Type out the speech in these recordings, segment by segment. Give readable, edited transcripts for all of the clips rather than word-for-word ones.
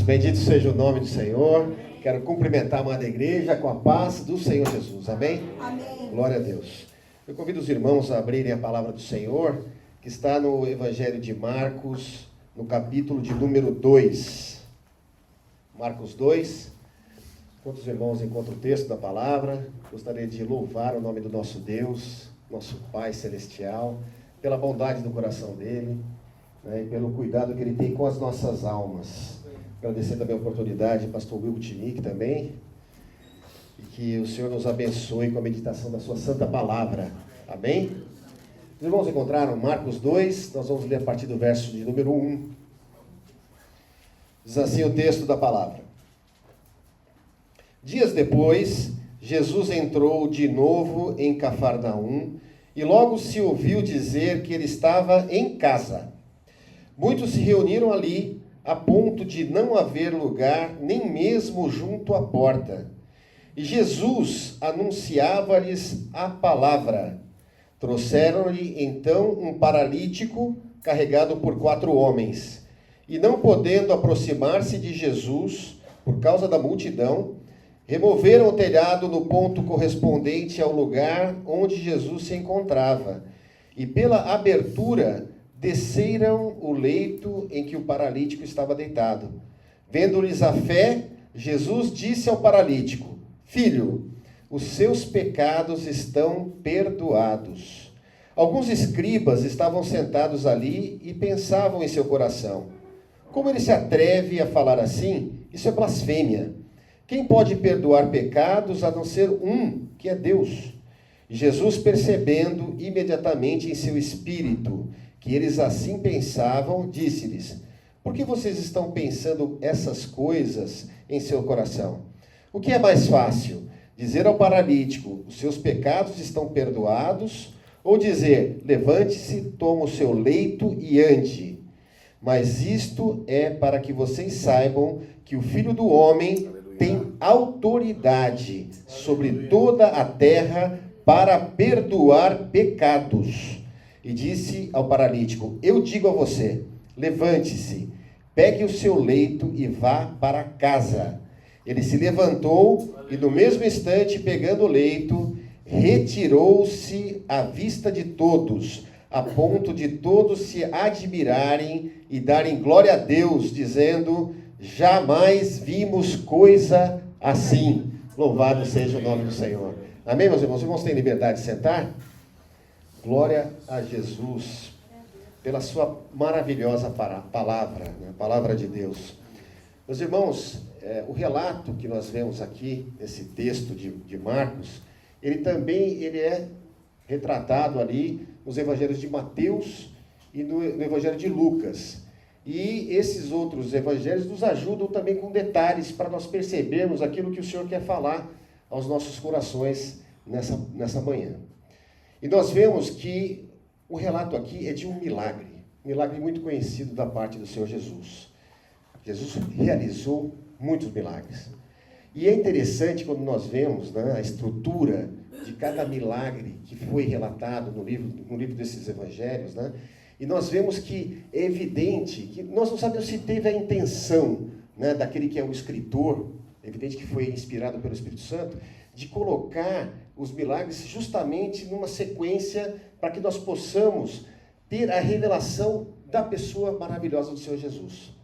Bendito seja o nome do Senhor. Quero cumprimentar a amada igreja com a paz do Senhor Jesus. Amém? Amém. Glória a Deus. Eu convido os irmãos a abrirem a palavra do Senhor, que está no Evangelho de Marcos, no capítulo de número 2. Marcos 2. Enquanto os irmãos encontram o texto da palavra, gostaria de louvar o nome do nosso Deus, nosso Pai Celestial, pela bondade do coração dele, né, e pelo cuidado que ele tem com as nossas almas. Agradecer também a oportunidade, pastor Will Tinique também, e que o Senhor nos abençoe com a meditação da sua santa palavra. Amém? Os irmãos encontraram Marcos 2, nós vamos ler a partir do verso de número 1. Diz assim o texto da palavra. Dias depois, Jesus entrou de novo em Cafarnaum e logo se ouviu dizer que ele estava em casa. Muitos se reuniram ali, a ponto de não haver lugar nem mesmo junto à porta. E Jesus anunciava-lhes a palavra. Trouxeram-lhe então um paralítico carregado por 4 homens. E não podendo aproximar-se de Jesus, por causa da multidão, removeram o telhado no ponto correspondente ao lugar onde Jesus se encontrava. E pela abertura desceram o leito em que o paralítico estava deitado. Vendo-lhes a fé, Jesus disse ao paralítico: Filho, os seus pecados estão perdoados. Alguns escribas estavam sentados ali e pensavam em seu coração: como ele se atreve a falar assim? Isso é blasfêmia. Quem pode perdoar pecados a não ser um, que é Deus? E Jesus, percebendo imediatamente em seu espírito que eles assim pensavam, disse-lhes: por que vocês estão pensando essas coisas em seu coração? O que é mais fácil? Dizer ao paralítico: os seus pecados estão perdoados? Ou dizer: levante-se, toma o seu leito e ande? Mas isto é para que vocês saibam que o Filho do Homem tem autoridade sobre toda a terra para perdoar pecados. E disse ao paralítico: eu digo a você, levante-se, pegue o seu leito e vá para casa. Ele se levantou e no mesmo instante, pegando o leito, retirou-se à vista de todos, a ponto de todos se admirarem e darem glória a Deus, dizendo: jamais vimos coisa assim. Louvado seja o nome do Senhor. Amém, meus irmãos? Os irmãos têm liberdade de sentar? Glória a Jesus, pela sua maravilhosa palavra, né? Palavra de Deus. Meus irmãos, o relato que nós vemos aqui, nesse texto de Marcos, ele é retratado ali nos evangelhos de Mateus e no evangelho de Lucas. E esses outros evangelhos nos ajudam também com detalhes para nós percebermos aquilo que o Senhor quer falar aos nossos corações nessa manhã. E nós vemos que o relato aqui é de um milagre muito conhecido da parte do Senhor Jesus. Jesus realizou muitos milagres. E é interessante quando nós vemos, né, a estrutura de cada milagre que foi relatado no livro desses evangelhos, né? E nós vemos que é evidente que nós não sabemos se teve a intenção, né, daquele que é o escritor, é evidente que foi inspirado pelo Espírito Santo, de colocar os milagres justamente numa sequência para que nós possamos ter a revelação da pessoa maravilhosa do Senhor Jesus.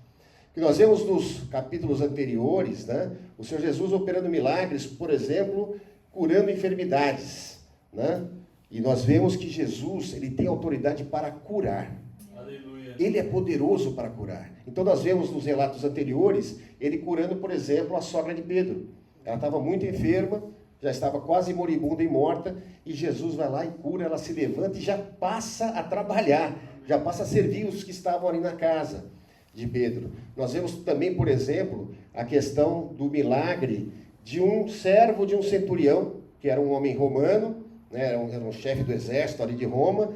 Que nós vemos nos capítulos anteriores, né, o Senhor Jesus operando milagres, por exemplo, curando enfermidades, né? E nós vemos que Jesus, ele tem autoridade para curar. Aleluia. Ele é poderoso para curar. Então nós vemos nos relatos anteriores, ele curando, por exemplo, a sogra de Pedro. Ela estava muito enferma, já estava quase moribunda e morta, e Jesus vai lá e cura, ela se levanta e já passa a trabalhar, já passa a servir os que estavam ali na casa de Pedro. Nós vemos também, por exemplo, a questão do milagre de um servo de um centurião, que era um homem romano, né, era um chefe do exército ali de Roma,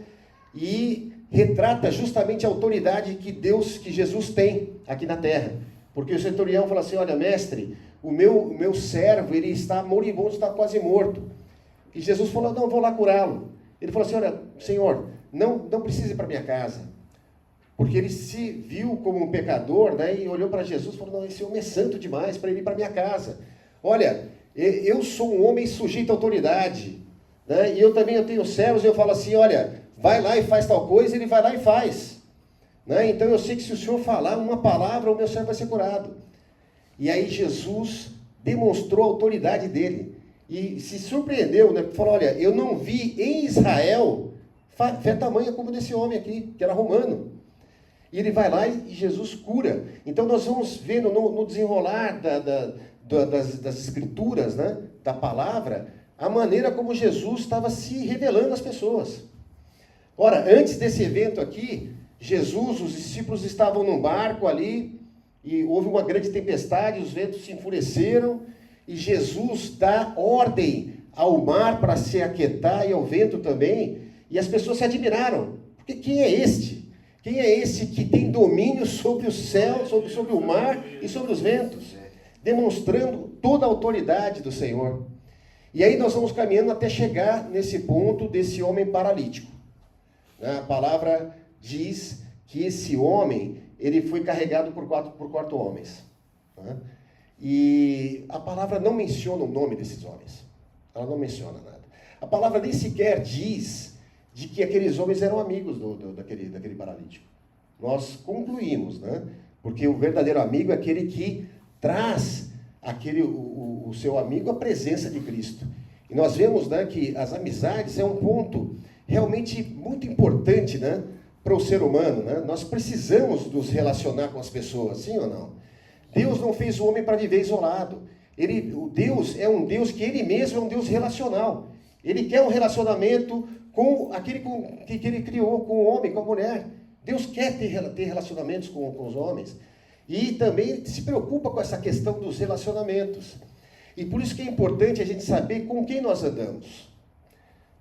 e retrata justamente a autoridade que Jesus tem aqui na terra. Porque o centurião fala assim: olha, mestre, o meu servo, ele está moribundo, está quase morto. E Jesus falou: não, vou lá curá-lo. Ele falou assim: olha, Senhor, não precisa ir para minha casa. porque ele se viu como um pecador, né, e olhou para Jesus e falou, não, esse homem é santo demais para ele ir para minha casa. Olha, eu sou um homem sujeito à autoridade, né, e eu tenho servos, e eu falo assim, olha, vai lá e faz tal coisa, ele vai lá e faz. Né? Então eu sei que se o Senhor falar uma palavra, o meu servo vai ser curado. E aí Jesus demonstrou a autoridade dele. E se surpreendeu, né? Falou, olha, eu não vi em Israel fé tamanha como desse homem aqui, que era romano. E ele vai lá e Jesus cura. Então nós vamos vendo no desenrolar das escrituras, né? Da palavra, a maneira como Jesus estava se revelando às pessoas. Ora, antes desse evento aqui, Jesus, os discípulos estavam num barco ali, e houve uma grande tempestade, os ventos se enfureceram, e Jesus dá ordem ao mar para se aquietar e ao vento também, e as pessoas se admiraram, porque quem é este? Quem é esse que tem domínio sobre o céu, sobre o mar e sobre os ventos? Demonstrando toda a autoridade do Senhor. E aí nós vamos caminhando até chegar nesse ponto desse homem paralítico. A palavra diz que esse homem, ele foi carregado por quatro homens. Né? E a palavra não menciona o nome desses homens. Ela não menciona nada. A palavra nem sequer diz de que aqueles homens eram amigos daquele paralítico. Nós concluímos, né? Porque o verdadeiro amigo é aquele que traz o seu amigo à presença de Cristo. E nós vemos, né, que as amizades é um ponto realmente muito importante, né, para o ser humano, né? Nós precisamos nos relacionar com as pessoas, sim ou não? Deus não fez o homem para viver isolado. O Deus é um Deus que ele mesmo é um Deus relacional. Ele quer um relacionamento com aquele que ele criou, com o homem, com a mulher. Deus quer ter relacionamentos com os homens. E também se preocupa com essa questão dos relacionamentos. E por isso que é importante a gente saber com quem nós andamos.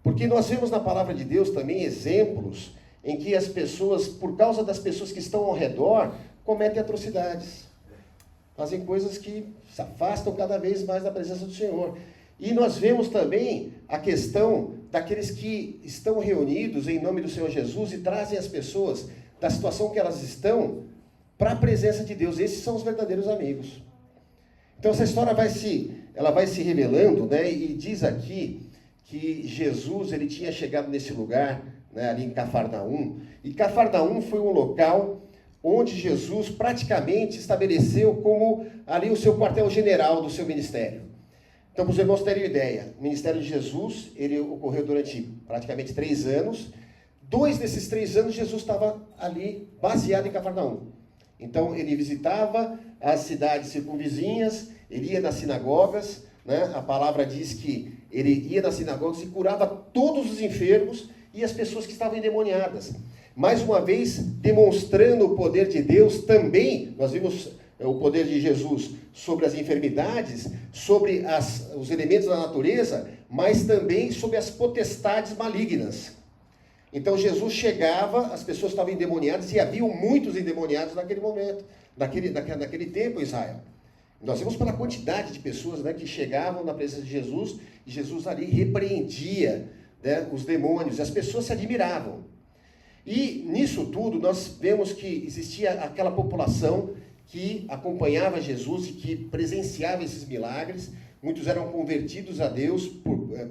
Porque nós vemos na palavra de Deus também exemplos em que as pessoas, por causa das pessoas que estão ao redor, cometem atrocidades. Fazem coisas que se afastam cada vez mais da presença do Senhor. E nós vemos também a questão daqueles que estão reunidos em nome do Senhor Jesus e trazem as pessoas da situação que elas estão para a presença de Deus. Esses são os verdadeiros amigos. Então essa história vai se revelando, né? E diz aqui que Jesus ele tinha chegado nesse lugar, né, ali em Cafarnaum. E Cafarnaum foi um local onde Jesus praticamente estabeleceu como ali o seu quartel-general do seu ministério. Então, para os irmãos terem ideia, o ministério de Jesus, ele ocorreu durante praticamente 3 anos. 2 desses 3 anos, Jesus estava ali baseado em Cafarnaum. Então, ele visitava as cidades circunvizinhas, ele ia nas sinagogas, né? A palavra diz que ele ia nas sinagogas e curava todos os enfermos e as pessoas que estavam endemoniadas. Mais uma vez, demonstrando o poder de Deus também, nós vimos o poder de Jesus sobre as enfermidades, sobre os elementos da natureza, mas também sobre as potestades malignas. Então Jesus chegava, as pessoas estavam endemoniadas, e haviam muitos endemoniados naquele momento, naquele tempo em Israel. Nós vemos pela quantidade de pessoas, né, que chegavam na presença de Jesus, e Jesus ali repreendia, né, os demônios, e as pessoas se admiravam. E nisso tudo nós vemos que existia aquela população que acompanhava Jesus e que presenciava esses milagres. Muitos eram convertidos a Deus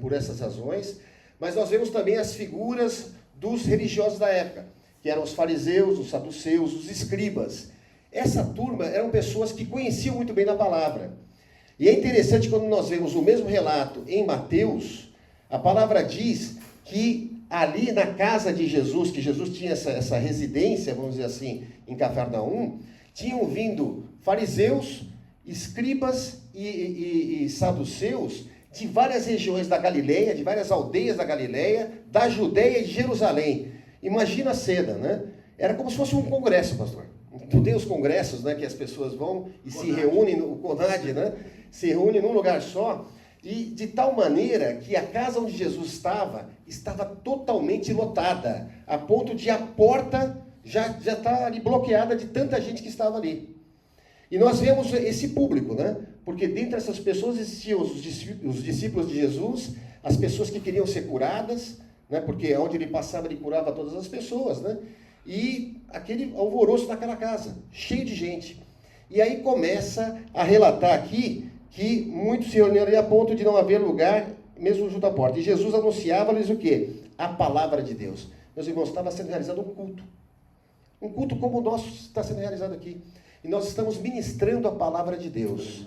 por essas razões, mas nós vemos também as figuras dos religiosos da época, que eram os fariseus, os saduceus, os escribas. Essa turma eram pessoas que conheciam muito bem da palavra. E é interessante quando nós vemos o mesmo relato em Mateus, a palavra diz que ali na casa de Jesus, que Jesus tinha essa residência, vamos dizer assim, em Cafarnaum, tinham vindo fariseus, escribas e saduceus de várias regiões da Galileia, de várias aldeias da Galileia, da Judeia e de Jerusalém. Imagina a cena, né? Era como se fosse um congresso, pastor. Tu tem os congressos, né, que as pessoas vão e se reúnem, o CONAD, né? Se reúnem num lugar só, e de tal maneira que a casa onde Jesus estava totalmente lotada, a ponto de a porta já está ali bloqueada de tanta gente que estava ali. E nós vemos esse público, né? Porque dentre essas pessoas existiam os discípulos de Jesus, as pessoas que queriam ser curadas, né? Porque onde ele passava ele curava todas as pessoas, né? E aquele alvoroço naquela casa, cheio de gente. E aí começa a relatar aqui que muitos se reuniram ali a ponto de não haver lugar, mesmo junto à porta. E Jesus anunciava-lhes o quê? A palavra de Deus. Meus irmãos, estava sendo realizado um culto. Um culto como o nosso está sendo realizado aqui. E nós estamos ministrando a palavra de Deus.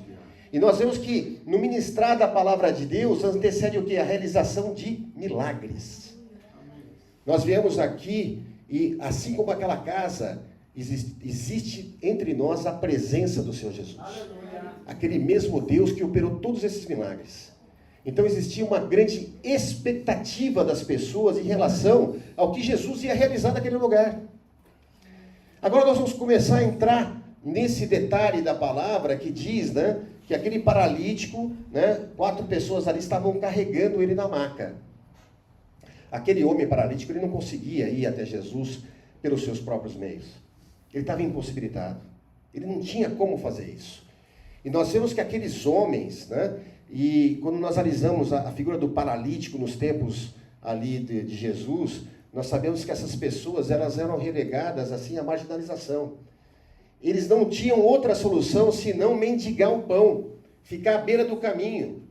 E nós vemos que no ministrar da palavra de Deus antecede o quê? A realização de milagres. Nós viemos aqui e, assim como aquela casa, existe entre nós a presença do Senhor Jesus. Aquele mesmo Deus que operou todos esses milagres. Então existia uma grande expectativa das pessoas em relação ao que Jesus ia realizar naquele lugar. Agora nós vamos começar a entrar nesse detalhe da palavra que diz, né, que aquele paralítico, né, 4 pessoas ali estavam carregando ele na maca. Aquele homem paralítico, ele não conseguia ir até Jesus pelos seus próprios meios. Ele estava impossibilitado. Ele não tinha como fazer isso. E nós vemos que aqueles homens, né, e quando nós analisamos a figura do paralítico nos tempos ali de Jesus, nós sabemos que essas pessoas, elas eram relegadas assim à marginalização. Eles não tinham outra solução senão mendigar o pão, ficar à beira do caminho.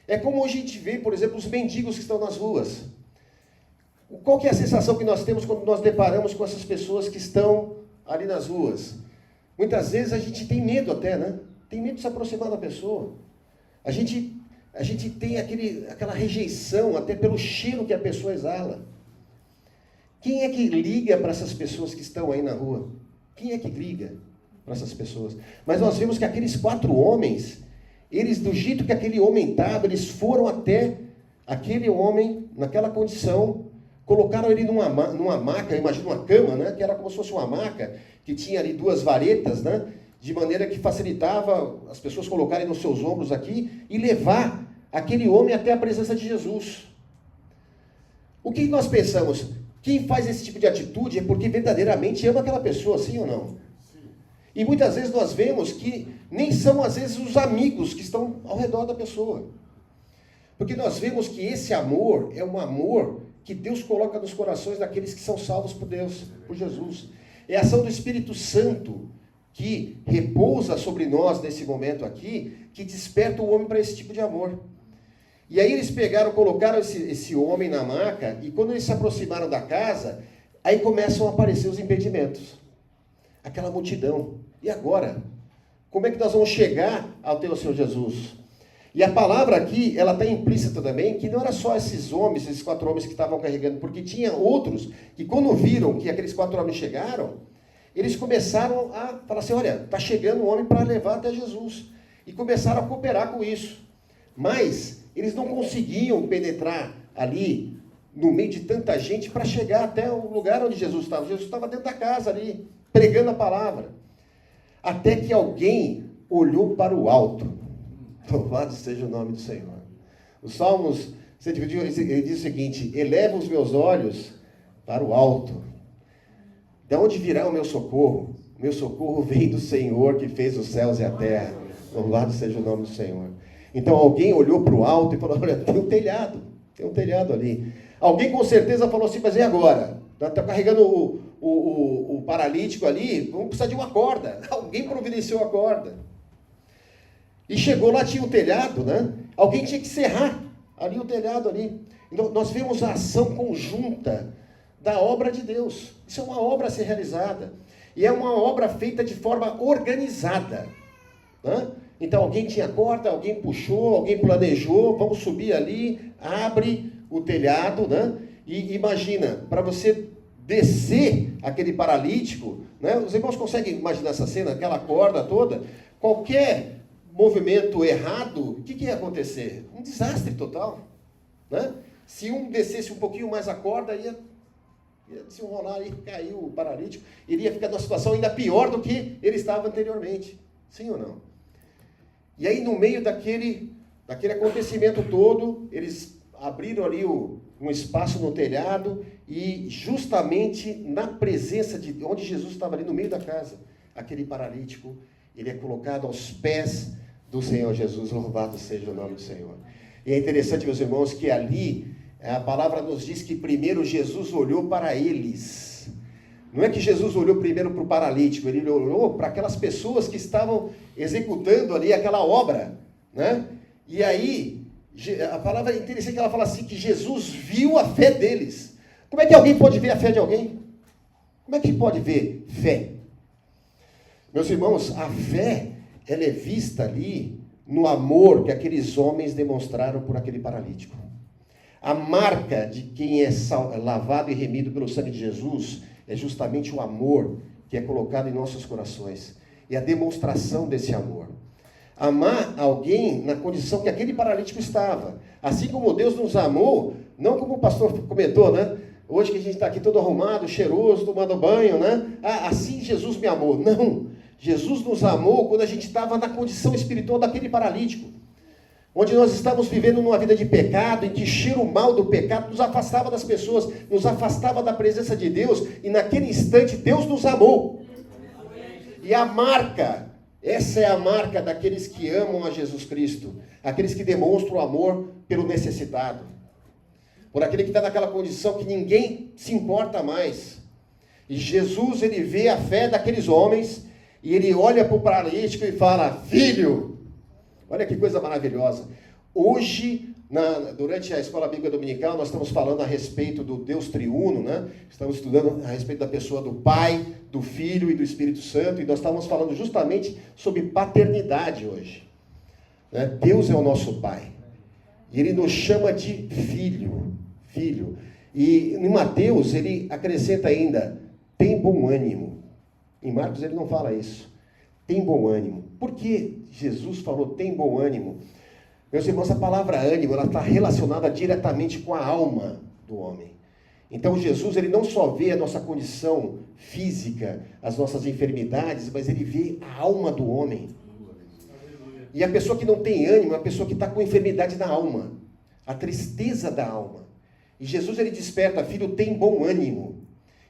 É como hoje a gente vê, por exemplo, os mendigos que estão nas ruas. Qual que é a sensação que nós temos quando nós deparamos com essas pessoas que estão ali nas ruas? Muitas vezes a gente tem medo até, né? Tem medo de se aproximar da pessoa. A gente tem aquela rejeição até pelo cheiro que a pessoa exala. Quem é que liga para essas pessoas que estão aí na rua? Quem é que liga para essas pessoas? Mas nós vemos que aqueles 4 homens, eles, do jeito que aquele homem estava, eles foram até aquele homem, naquela condição, colocaram ele numa maca, imagina uma cama, né? Que era como se fosse uma maca, que tinha ali 2 varetas, né? De maneira que facilitava as pessoas colocarem nos seus ombros aqui e levar aquele homem até a presença de Jesus. O que nós pensamos? Quem faz esse tipo de atitude é porque verdadeiramente ama aquela pessoa, sim ou não? Sim. E muitas vezes nós vemos que nem são, às vezes, os amigos que estão ao redor da pessoa. Porque nós vemos que esse amor é um amor que Deus coloca nos corações daqueles que são salvos por Deus, por Jesus. É a ação do Espírito Santo que repousa sobre nós nesse momento aqui, que desperta o homem para esse tipo de amor. E aí eles pegaram, colocaram esse homem na maca, e quando eles se aproximaram da casa, aí começam a aparecer os impedimentos. Aquela multidão. E agora? Como é que nós vamos chegar ao teu Senhor Jesus? E a palavra aqui, ela está implícita também, que não era só esses homens, esses 4 homens que estavam carregando, porque tinha outros que quando viram que aqueles 4 homens chegaram, eles começaram a falar assim, olha, está chegando um homem para levar até Jesus. E começaram a cooperar com isso. Mas eles não conseguiam penetrar ali, no meio de tanta gente, para chegar até o lugar onde Jesus estava. Jesus estava dentro da casa ali, pregando a palavra. Até que alguém olhou para o alto. Louvado seja o nome do Senhor. Os Salmos 121, ele diz o seguinte, eleva os meus olhos para o alto. De onde virá o meu socorro? O meu socorro vem do Senhor que fez os céus e a terra. Louvado seja o nome do Senhor. Então alguém olhou para o alto e falou, olha, tem um telhado ali. Alguém com certeza falou assim, mas e agora? Está carregando o paralítico ali, vamos precisar de uma corda. Alguém providenciou a corda. E chegou lá, tinha um telhado, né? Alguém tinha que serrar ali o telhado ali. Então nós vemos a ação conjunta da obra de Deus. Isso é uma obra a ser realizada. E é uma obra feita de forma organizada. Né? Então alguém tinha corda, alguém puxou, alguém planejou, vamos subir ali, abre o telhado, né? E imagina, para você descer aquele paralítico, né? Os irmãos conseguem imaginar essa cena, aquela corda toda, qualquer movimento errado, o que ia acontecer? Um desastre total. Né? Se um descesse um pouquinho mais a corda, ia se enrolar e caiu o paralítico, iria ficar numa situação ainda pior do que ele estava anteriormente. Sim ou não? E aí, no meio daquele acontecimento todo, eles abriram ali um espaço no telhado e justamente na presença de onde Jesus estava ali no meio da casa, aquele paralítico, ele é colocado aos pés do Senhor Jesus, louvado seja o nome do Senhor. E é interessante, meus irmãos, que ali a palavra nos diz que primeiro Jesus olhou para eles, Não é que Jesus olhou primeiro para o paralítico, ele olhou para aquelas pessoas que estavam executando ali aquela obra, né? E aí, a palavra é interessante que ela fala assim, que Jesus viu a fé deles. Como é que alguém pode ver a fé de alguém? Como é que pode ver fé? Meus irmãos, a fé, ela é vista ali no amor que aqueles homens demonstraram por aquele paralítico. A marca de quem é lavado e remido pelo sangue de Jesus é justamente o amor que é colocado em nossos corações. E a demonstração desse amor. Amar alguém na condição que aquele paralítico estava. Assim como Deus nos amou, não como o pastor comentou, né? Hoje que a gente está aqui todo arrumado, cheiroso, tomando banho, né? Ah, assim Jesus me amou. Não. Jesus nos amou quando a gente estava na condição espiritual daquele paralítico. Onde nós estávamos vivendo numa vida de pecado, em que o cheiro mal do pecado nos afastava das pessoas, nos afastava da presença de Deus, e naquele instante Deus nos amou. E a marca, essa é a marca daqueles que amam a Jesus Cristo, aqueles que demonstram amor pelo necessitado, por aquele que está naquela condição que ninguém se importa mais. E Jesus, ele vê a fé daqueles homens, e ele olha para o paralítico e fala, filho. Olha que coisa maravilhosa. Hoje, durante a Escola Bíblica Dominical, nós estamos falando a respeito do Deus triuno, né? Estamos estudando a respeito da pessoa do Pai, do Filho e do Espírito Santo, e nós estamos falando justamente sobre paternidade hoje. Né? Deus é o nosso Pai. E Ele nos chama de filho. Filho. E em Mateus, ele acrescenta ainda, tem bom ânimo. Em Marcos ele não fala isso. Tem bom ânimo. Por que Jesus falou tem bom ânimo? Meus irmãos, a palavra ânimo, ela está relacionada diretamente com a alma do homem. Então Jesus, ele não só vê a nossa condição física, as nossas enfermidades, mas ele vê a alma do homem. E a pessoa que não tem ânimo é a pessoa que está com enfermidade na alma. A tristeza da alma. E Jesus, ele desperta, filho, tem bom ânimo.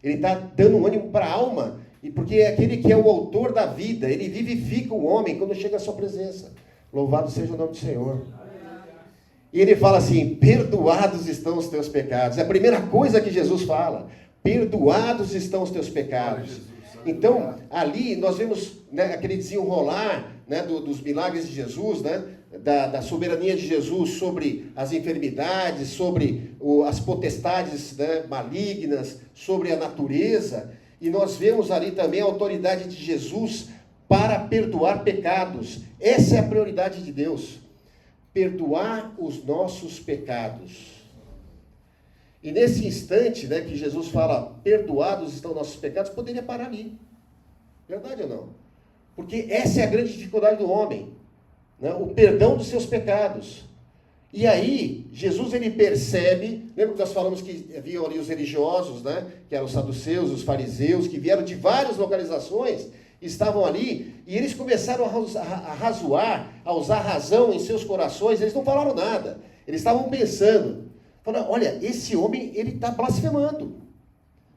Ele está dando um ânimo para a alma. E porque é aquele que é o autor da vida, ele vivifica o homem quando chega à sua presença. Louvado seja o nome do Senhor. E ele fala assim, perdoados estão os teus pecados. É a primeira coisa que Jesus fala. Perdoados estão os teus pecados. Então, ali nós vemos, né, aquele desenrolar, né, dos milagres de Jesus, né, da soberania de Jesus sobre as enfermidades, sobre as potestades, né, malignas, sobre a natureza. E nós vemos ali também a autoridade de Jesus para perdoar pecados. Essa é a prioridade de Deus. Perdoar os nossos pecados. E nesse instante, né, que Jesus fala, perdoados estão nossos pecados, poderia parar ali. Verdade ou não? Porque essa é a grande dificuldade do homem. Né? O perdão dos seus pecados. E aí, Jesus, ele percebe, lembra que nós falamos que haviam ali os religiosos, né? Que eram os saduceus, os fariseus, que vieram de várias localizações, estavam ali, e eles começaram a razoar, a usar razão em seus corações, eles não falaram nada, eles estavam pensando, falando, olha, esse homem, ele está blasfemando.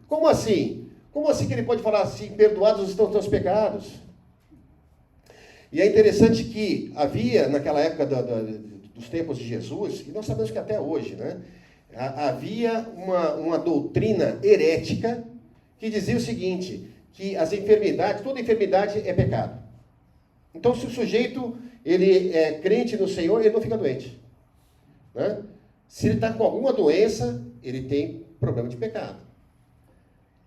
Como assim? Como assim que ele pode falar assim, perdoados estão os teus pecados? E é interessante que havia, naquela época dos tempos de Jesus, e nós sabemos que até hoje, né, havia uma doutrina herética que dizia o seguinte, que as enfermidades, toda enfermidade é pecado. Então, se o sujeito ele é crente no Senhor, ele não fica doente. Né? Se ele está com alguma doença, ele tem problema de pecado.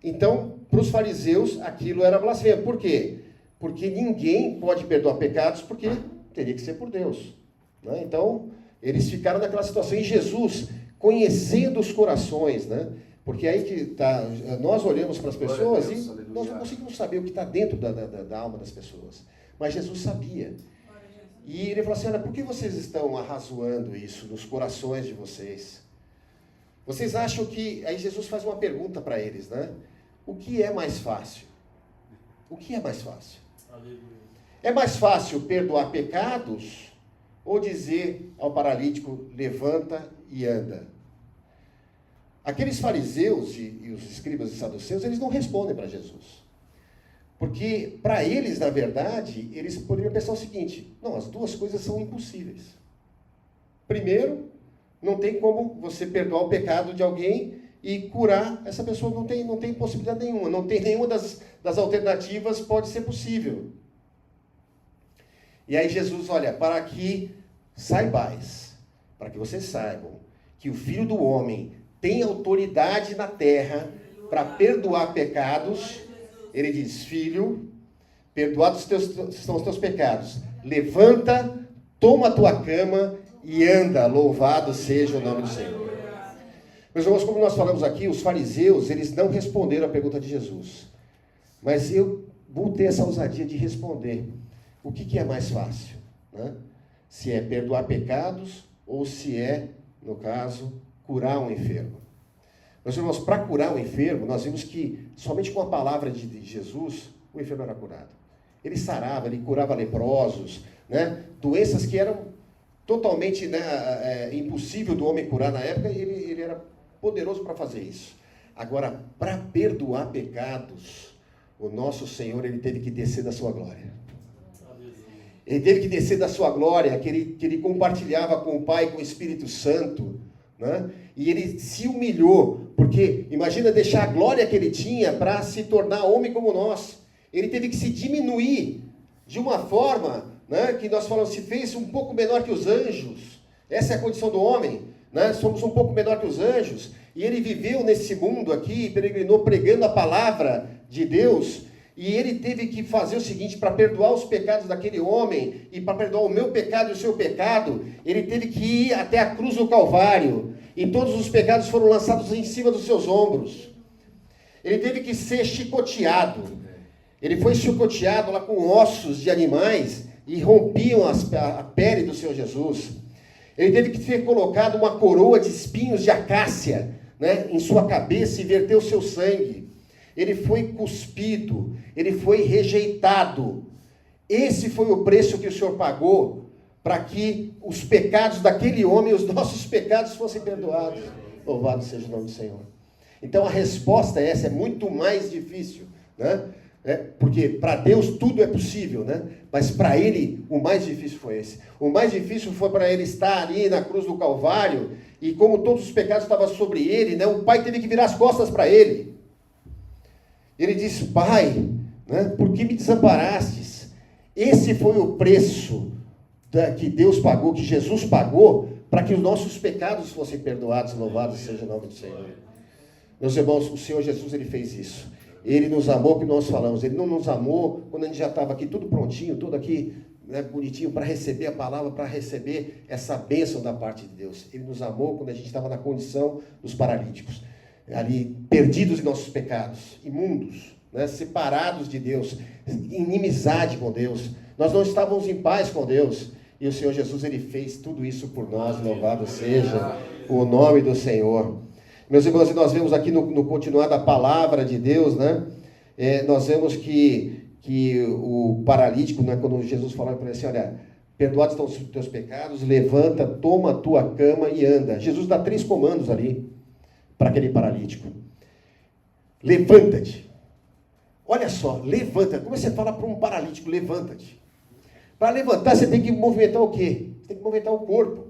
Então, para os fariseus, aquilo era blasfêmia. Por quê? Porque ninguém pode perdoar pecados, porque teria que ser por Deus. Né? Então, eles ficaram naquela situação. E Jesus, conhecendo os corações, né? Porque aí que tá, nós olhamos para as pessoas Deus, e aleluia. Nós não conseguimos saber o que está dentro da alma das pessoas. Mas Jesus sabia. E ele falou assim, olha, por que vocês estão arrazoando isso nos corações de vocês? Vocês acham que... Aí Jesus faz uma pergunta para eles, né? O que é mais fácil? O que é mais fácil? Aleluia. É mais fácil perdoar pecados ou dizer ao paralítico, levanta e anda? Aqueles fariseus e os escribas e saduceus, eles não respondem para Jesus. Porque, para eles, na verdade, eles poderiam pensar o seguinte, não, as duas coisas são impossíveis. Primeiro, não tem como você perdoar o pecado de alguém e curar, essa pessoa não tem possibilidade nenhuma, não tem nenhuma das alternativas pode ser possível. E aí Jesus, olha, para que saibais, para que vocês saibam, que o Filho do Homem tem autoridade na terra para perdoar pecados, ele diz, filho, perdoados são os teus pecados, levanta, toma a tua cama e anda, louvado seja o nome do Senhor. Meus irmãos, como nós falamos aqui, os fariseus, eles não responderam a pergunta de Jesus. Mas eu vou ter essa ousadia de responder. O que é mais fácil? Né? Se é perdoar pecados ou se é, no caso, curar um enfermo. Meus irmãos, para curar um enfermo, nós vimos que somente com a palavra de Jesus, o enfermo era curado. Ele sarava, ele curava leprosos, né? Doenças que eram totalmente, né, impossível do homem curar na época, ele era poderoso para fazer isso. Agora, para perdoar pecados, o nosso Senhor, ele teve que descer da sua glória. Ele teve que descer da sua glória, que ele compartilhava com o Pai, com o Espírito Santo, né? E ele se humilhou, porque imagina deixar a glória que ele tinha para se tornar homem como nós. Ele teve que se diminuir de uma forma, né, que nós falamos, se fez um pouco menor que os anjos. Essa é a condição do homem, né? Somos um pouco menor que os anjos. E ele viveu nesse mundo aqui, peregrinou pregando a palavra de Deus. E ele teve que fazer o seguinte, para perdoar os pecados daquele homem, e para perdoar o meu pecado e o seu pecado, ele teve que ir até a cruz do Calvário. E todos os pecados foram lançados em cima dos seus ombros. Ele teve que ser chicoteado. Ele foi chicoteado lá com ossos de animais e rompiam a pele do Senhor Jesus. Ele teve que ser colocado uma coroa de espinhos de acácia, né, em sua cabeça e verter o seu sangue. Ele foi cuspido, ele foi rejeitado. Esse foi o preço que o Senhor pagou para que os pecados daquele homem, os nossos pecados fossem perdoados. Louvado seja o nome do Senhor. Então a resposta é essa, é muito mais difícil, né? Porque para Deus tudo é possível, né? Mas para ele o mais difícil foi esse. O mais difícil foi para ele estar ali na cruz do Calvário, e como todos os pecados estavam sobre ele, né, o Pai teve que virar as costas para ele. Ele disse, Pai, né, por que me desamparastes? Esse foi o preço que Deus pagou, que Jesus pagou, para que os nossos pecados fossem perdoados. Louvado seja o nome do Senhor. Meus irmãos, o Senhor Jesus, ele fez isso. Ele nos amou, que nós falamos. Ele não nos amou quando a gente já estava aqui tudo prontinho, tudo aqui, né, bonitinho, para receber a palavra, para receber essa bênção da parte de Deus. Ele nos amou quando a gente estava na condição dos paralíticos, ali perdidos em nossos pecados, imundos, né, separados de Deus, em inimizade com Deus. Nós não estávamos em paz com Deus. E o Senhor Jesus, ele fez tudo isso por nós. Louvado seja o nome do Senhor. Meus irmãos, e nós vemos aqui no continuar da palavra de Deus, né? Nós vemos que o paralítico, né, quando Jesus falou para ele assim, olha, perdoados estão os teus pecados, levanta, toma a tua cama e anda. Jesus dá 3 comandos ali para aquele paralítico. Levanta-te. Olha só, levanta. Como você fala para um paralítico, levanta-te? Para levantar, você tem que movimentar o quê? Você tem que movimentar o corpo.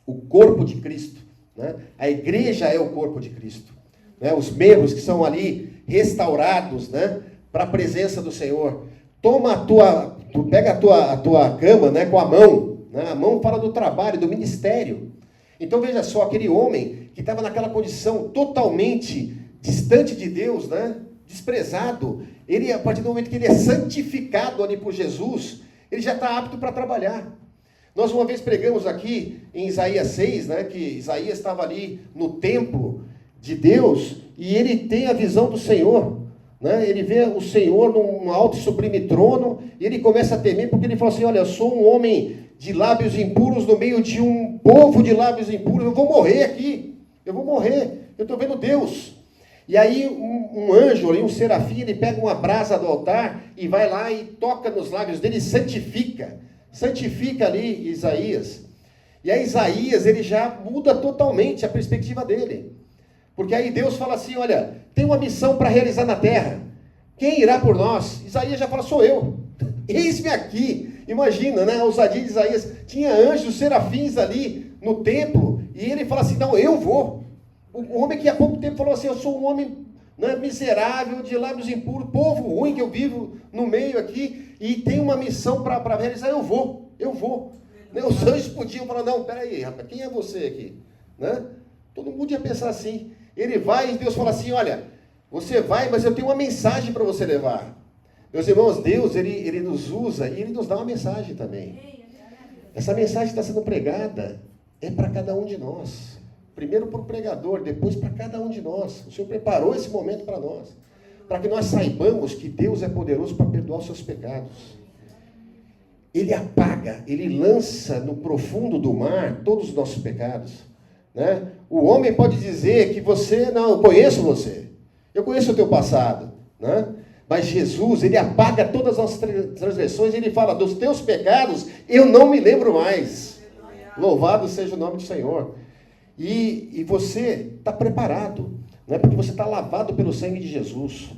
O corpo de Cristo. Né? A igreja é o corpo de Cristo. Né? Os membros que são ali restaurados, né, para a presença do Senhor. Pega a tua cama, né, com a mão. Né? A mão fala do trabalho, do ministério. Então veja só, aquele homem que estava naquela condição totalmente distante de Deus, né, desprezado, ele, a partir do momento que ele é santificado ali por Jesus, ele já está apto para trabalhar. Nós uma vez pregamos aqui em Isaías 6, né, que Isaías estava ali no templo de Deus e ele tem a visão do Senhor. Né? Ele vê o Senhor num alto e sublime trono e ele começa a temer porque ele fala assim, olha, eu sou um homem de lábios impuros no meio de um povo de lábios impuros, eu vou morrer aqui, eu estou vendo Deus. E aí um anjo, um serafim, ele pega uma brasa do altar e vai lá e toca nos lábios dele e santifica ali Isaías. E aí Isaías, ele já muda totalmente a perspectiva dele. Porque aí Deus fala assim, olha, tem uma missão para realizar na terra. Quem irá por nós? Isaías já fala, sou eu. Eis-me aqui. Imagina, né, a ousadia de Isaías. Tinha anjos, serafins ali no templo. E ele fala assim, não, eu vou. O homem que há pouco tempo falou assim, eu sou um homem, né, miserável, de lábios impuros, povo ruim que eu vivo no meio aqui, e tem uma missão para realizar, eu vou. Né? Os anjos podiam falar, não, peraí, rapaz, quem é você aqui? Né? Todo mundo ia pensar assim. Ele vai e Deus fala assim, olha, você vai, mas eu tenho uma mensagem para você levar. Meus irmãos, Deus, ele nos usa e Ele nos dá uma mensagem também. Essa mensagem está sendo pregada, é para cada um de nós. Primeiro para o pregador, depois para cada um de nós. O Senhor preparou esse momento para nós. Para que nós saibamos que Deus é poderoso para perdoar os seus pecados. Ele apaga, Ele lança no profundo do mar todos os nossos pecados. Né? O homem pode dizer que você, não, eu conheço você. Eu conheço o teu passado. Né? Mas Jesus, Ele apaga todas as transgressões. Ele fala, dos teus pecados eu não me lembro mais. Louvado seja o nome do Senhor. E você está preparado, né? Porque você está lavado pelo sangue de Jesus.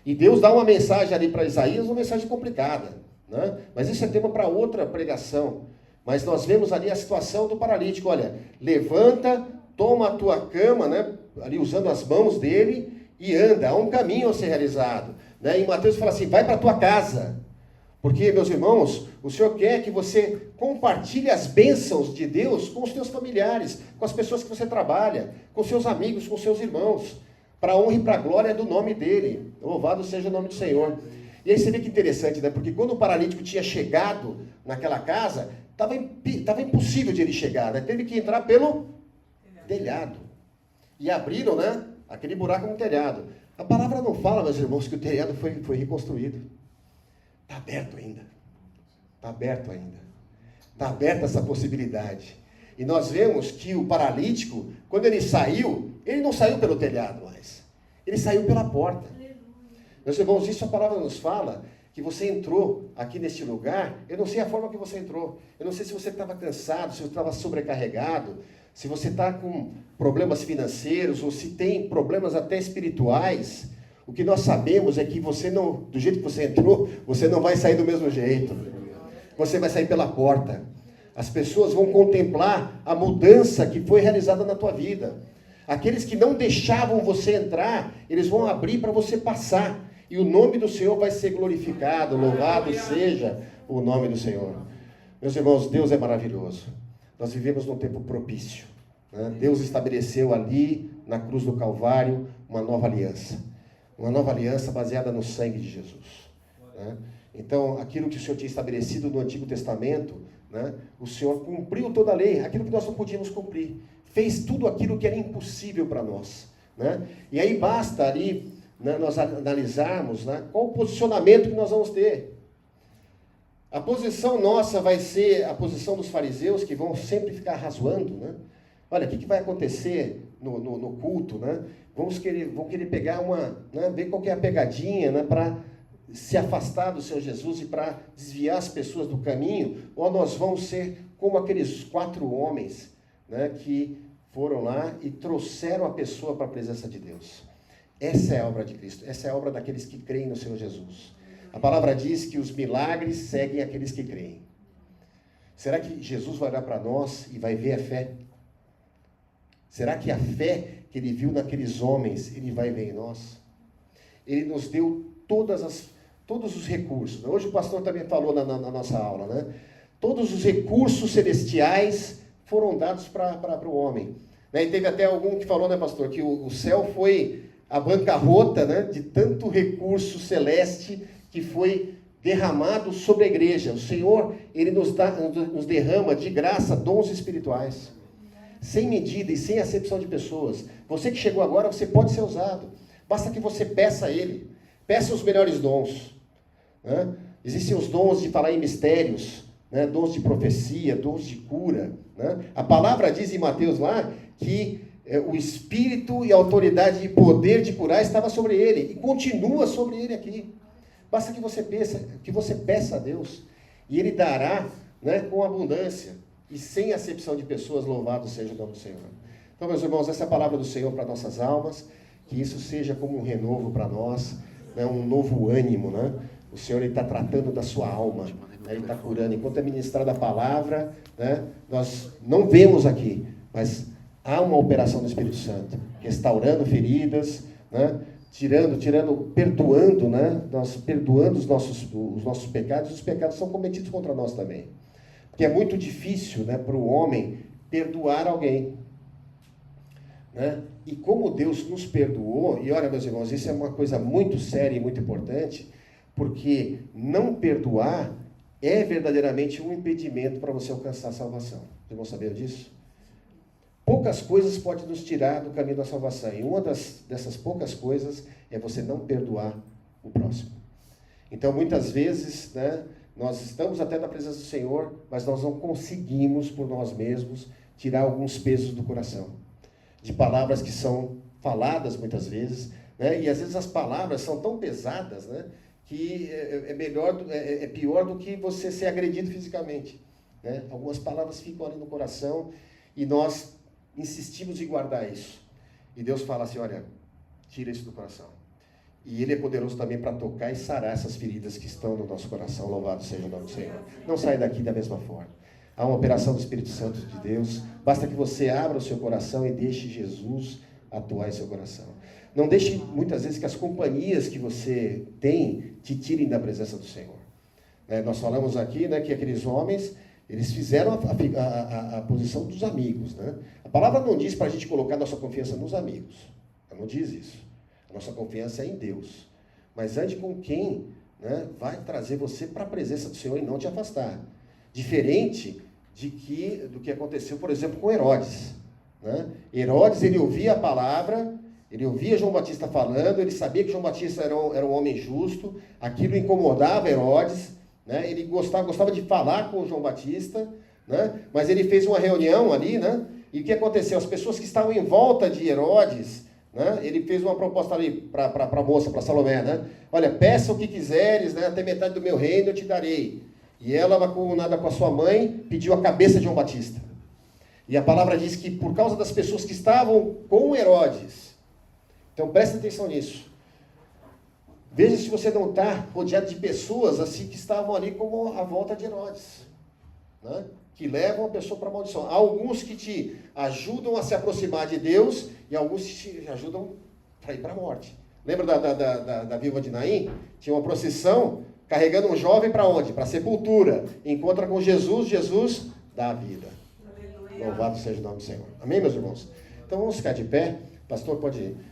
E Deus dá uma mensagem ali para Isaías, uma mensagem complicada. Né? Mas isso é tema para outra pregação. Mas nós vemos ali a situação do paralítico. Olha, levanta, toma a tua cama, né? Ali usando as mãos dele, e anda. Há um caminho a ser realizado. Né? E Mateus fala assim, vai para a tua casa. Porque, meus irmãos, o Senhor quer que você compartilhe as bênçãos de Deus com os teus familiares, com as pessoas que você trabalha, com seus amigos, com seus irmãos, para a honra e para a glória do nome dele. Louvado seja o nome do Senhor. E aí você vê que interessante, né? Porque quando o paralítico tinha chegado naquela casa, estava impossível de ele chegar, né? Teve que entrar pelo telhado. E abriram, né? Aquele buraco no telhado. A palavra não fala, meus irmãos, que o telhado foi reconstruído. Está aberto ainda. Está aberto ainda. Está aberta essa possibilidade. E nós vemos que o paralítico, quando ele saiu, ele não saiu pelo telhado mais. Ele saiu pela porta. Meus irmãos, isso a palavra nos fala, que você entrou aqui neste lugar, eu não sei a forma que você entrou. Eu não sei se você estava cansado, se você estava sobrecarregado, se você está com problemas financeiros, ou se tem problemas até espirituais. O que nós sabemos é que você não, do jeito que você entrou, você não vai sair do mesmo jeito. Você vai sair pela porta. As pessoas vão contemplar a mudança que foi realizada na tua vida. Aqueles que não deixavam você entrar, eles vão abrir para você passar. E o nome do Senhor vai ser glorificado. Louvado seja o nome do Senhor. Meus irmãos, Deus é maravilhoso. Nós vivemos num tempo propício. Né? Deus estabeleceu ali, na cruz do Calvário, uma nova aliança. Uma nova aliança baseada no sangue de Jesus. Né? Então, aquilo que o Senhor tinha estabelecido no Antigo Testamento, né? O Senhor cumpriu toda a lei, aquilo que nós não podíamos cumprir. Fez tudo aquilo que era impossível para nós. Né? E aí basta ali, né, nós analisarmos, né, qual o posicionamento que nós vamos ter. A posição nossa vai ser a posição dos fariseus, que vão sempre ficar razoando. Né? Olha, o que vai acontecer no culto? Né? Vão querer pegar né, ver qual que é a pegadinha, né, para se afastar do Senhor Jesus e para desviar as pessoas do caminho, ou nós vamos ser como aqueles 4 homens, né, que foram lá e trouxeram a pessoa para a presença de Deus. Essa é a obra de Cristo, essa é a obra daqueles que creem no Senhor Jesus. A palavra diz que os milagres seguem aqueles que creem. Será que Jesus vai olhar para nós e vai ver a fé? Será que a fé que ele viu naqueles homens, ele vai ver em nós? Ele nos deu todos os recursos. Hoje o pastor também falou na nossa aula, né? Todos os recursos celestiais foram dados para o homem. Né? E teve até algum que falou, né, pastor, que o céu foi a bancarrota, né, de tanto recurso celeste que foi derramado sobre a igreja. O Senhor, ele nos derrama de graça dons espirituais, sem medida e sem acepção de pessoas. Você que chegou agora, você pode ser usado. Basta que você peça a Ele. Peça os melhores dons. Né? Existem os dons de falar em mistérios, né? Dons de profecia, dons de cura. Né? A palavra diz em Mateus lá que o Espírito e a autoridade e poder de curar estava sobre ele. E continua sobre ele aqui. Basta que você peça a Deus. E Ele dará, né, com abundância. E sem acepção de pessoas, louvado seja o nome do Senhor. Então, meus irmãos, essa é a palavra do Senhor para nossas almas. Que isso seja como um renovo para nós, né, um novo ânimo. Né? O Senhor está tratando da sua alma. Né? Ele está curando. Enquanto é ministrada a palavra, né, nós não vemos aqui, mas Há uma operação do Espírito Santo, restaurando feridas, né? Perdoando, né? Nós perdoando os nossos pecados, e os pecados são cometidos contra nós também. Porque é muito difícil, né, para o homem perdoar alguém. Né? E como Deus nos perdoou, e olha, meus irmãos, isso é uma coisa muito séria e muito importante, porque não perdoar é verdadeiramente um impedimento para você alcançar a salvação. Vocês vão saber disso? Poucas coisas podem nos tirar do caminho da salvação. E uma dessas poucas coisas é você não perdoar o próximo. Então, muitas vezes, né, nós estamos até na presença do Senhor, mas nós não conseguimos, por nós mesmos, tirar alguns pesos do coração. De palavras que são faladas muitas vezes, né, e às vezes as palavras são tão pesadas, né, que é pior do que você ser agredido fisicamente. Né? Algumas palavras ficam ali no coração e nós insistimos em guardar isso. E Deus fala assim, olha, tira isso do coração. E Ele é poderoso também para tocar e sarar essas feridas que estão no nosso coração. Louvado seja o nome do Senhor. Não sai daqui da mesma forma. Há uma operação do Espírito Santo de Deus. Basta que você abra o seu coração e deixe Jesus atuar em seu coração. Não deixe, muitas vezes, que as companhias que você tem te tirem da presença do Senhor. Nós falamos aqui, né, que aqueles homens, eles fizeram a posição dos amigos. Né? A palavra não diz para a gente colocar nossa confiança nos amigos. Ela não diz isso. A nossa confiança é em Deus. Mas ande com quem, né, vai trazer você para a presença do Senhor e não te afastar. Diferente do que aconteceu, por exemplo, com Herodes. Né? Herodes, ele ouvia a palavra, ele ouvia João Batista falando, ele sabia que João Batista era um homem justo, aquilo incomodava Herodes, né? Ele gostava de falar com João Batista, né? Mas ele fez uma reunião ali, né? E o que aconteceu? As pessoas que estavam em volta de Herodes, né? Ele fez uma proposta ali para a moça, para Salomé, né? Olha, peça o que quiseres, né? Até metade do meu reino eu te darei. E ela, mancomunada com a sua mãe, pediu a cabeça de João Batista. E a palavra diz que por causa das pessoas que estavam com Herodes, então preste atenção nisso. Veja se você não está rodeado de pessoas assim que estavam ali como à volta de Herodes, né? Que levam a pessoa para a maldição. Há alguns que te ajudam a se aproximar de Deus e alguns que te ajudam para ir para a morte. Lembra da viúva de Naim? Tinha uma procissão carregando um jovem para onde? Para a sepultura. Encontra com Jesus, Jesus dá a vida. Aleluia. Louvado seja o nome do Senhor. Amém, meus irmãos? Então vamos ficar de pé. Pastor, pode ir.